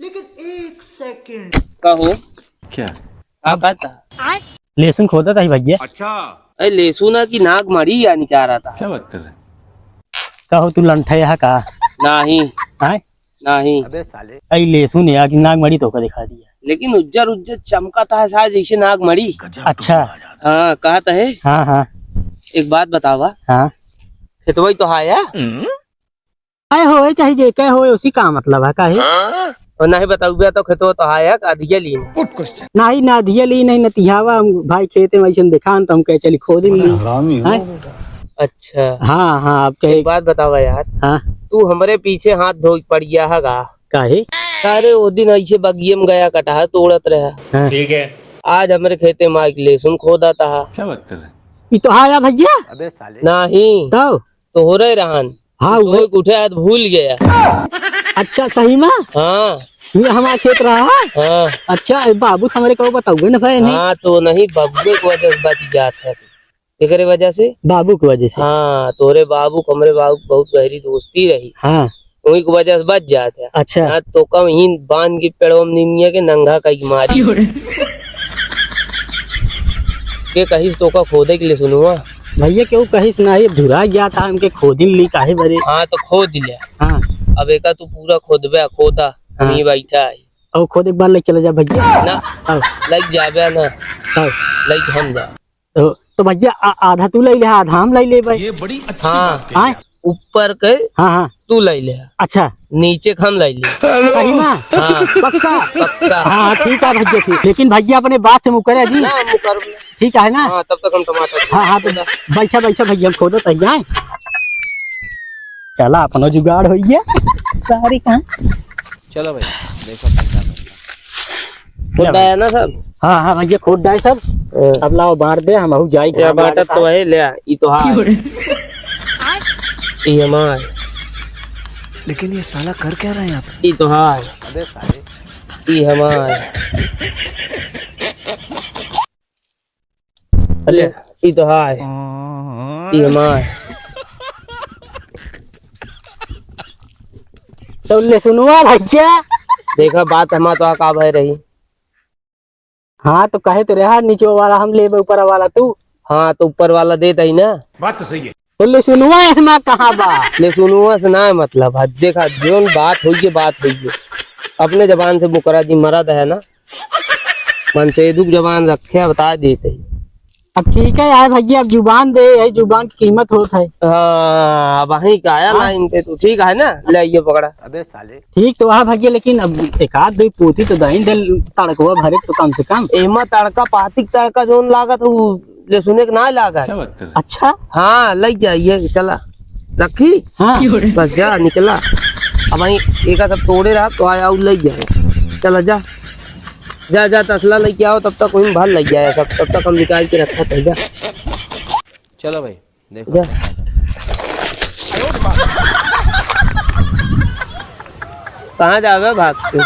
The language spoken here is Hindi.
लेकिन एक सेकंड कहो क्या कहता लहसुन खोदा था ही भैया। अच्छा अरे लेसुना की नाक मरी या क्या रहा था? क्या बात कर रहे हैं? कहो तू लंठा यहाँ का नहीं है? नहीं, अई लहसुन यहाँ की नाक मड़ी तो का दिखा दिया। लेकिन उज्जर उज्जर चमका था शायद जैसे नाक मरी। अच्छा हाँ कहता है। हाँ हाँ एक बात बतावा, हाँ खेतवई तो आया आए हो चाहे जे कहे हो उसी का मतलब है काहे? और नहीं बताऊ तो खेतवा तो आया अधिया ली नहीं ना दिया ली नहीं नतिहावा भाई खेते में ऐसे देखा तो हम कहे चली खोद ली। अच्छा हाँ हाँ अब एक कहे बात बतावा यार, हाँ तू हमारे पीछे हाथ धो पड़ गया है गा? काहे? अरे वो दिन ऐसे बगिये में गया कटहा तोड़त रहा। हाँ। ठीक है आज हमारे खेते में आके लहसुन खोदा था। क्या बात कर रहे हैं? ये तो आया भैया नहीं तो हो रहे रहन। हाँ तो वो उठे आज भूल गया। अच्छा सही में हाँ ये हमारा खेत रहा है। हाँ अच्छा ए बाबू हमारे को बताओगे ना भाई नहीं हाँ, तो नहीं बब्बे की वजह से बच जात है। केकरे वजह से? बाबू की वजह से। हाँ तोरे बाबू हमरे बाबू की बहुत गहरी दोस्ती रही, हाँ उन्हीं की वजह से बच जात है। अच्छा ना तो कम ही बांध के पेड़ों में निमिया के नंगा कई मारी के कहीं तो का खोदे के लिए सुनुआ। भैया क्यों कहीं नहीं धुरा गया था हमके खोदिन ली काहे बरे। हाँ तो खोद दिया। हाँ अब एक तू पूरा खोदबे खोदा हाँ। नहीं बैठा है और खोद एक बार ले चले जा भैया ना आओ लग जाबे ना आओ लग हम जा। तो भैया आधा तू ले ले आधा हम ले ले भाई। ये बड़ी अच्छी हाँ बात है। ऊपर के हाँ हाँ तू ले ले, अच्छा नीचे हम ले ले। सही में हाँ पक्का पक्का। हाँ ठीक है भैया ठीक लेकिन भैया अपने बात से मुकरे जी ना मुकर ठीक है ना। हाँ तब तक हम टमाटर हाँ हाँ तो बैठा बैठा भैया हम खोदो तैयार चला अपना जुगाड़ हो गया सारी कहाँ। चलो भाई देखो खोदा है ना सब। हाँ हाँ भैया खोद डाय सब अब लाओ बांट दे हम जाई क्या बाटा तो है ले ई तो हाँ ई हमार, लेकिन ये साला कर क्या रहे हैं यहाँ पे? ई तो हाँ ई हमार ले ई तो हाँ ई हमार। तो ले सुनुआ भैया देखा बात हमार तो का भय रही। हाँ तो कहे तो रहा नीचे वाला हम ले ऊपर वाला तू। हाँ तो ऊपर वाला देता ही ना। बात तो सही है। तो ले सुनुआ इसमें कहाँ बा। ले सुनुआ से ना मतलब है देखा जोन बात हुई बात हुई अपने जबान से मुकरा जी मरद है ना मन से दुख जबान रखे बता देते। अब ठीक है यार भैया अब जुबान दे यही जुबान की कीमत होता है। हाँ वहीं का आया लाइन पे तो ठीक है ना ले ये पकड़ा। ठीक तो वहाँ भैया लेकिन अब एक आध दो पोती तो दही दे तड़कवा भरे तो कम से कम। एमा तड़का पातिक तड़का जोन लागत वो ले सुने के ना लागत। क्या बात कर रहे हैं? अच्छा हाँ लग जाइए चला रखी हाँ बस जा निकला। अब वहीं एक सब तोड़े रहा तो आया लग जाए चला जा जा जा तसला लेके आओ तब तक वहीं भर लग जाए सब तब तक हम निकाल के रखा था जा चलो भाई देखो जा। कहाँ जावे भाग के?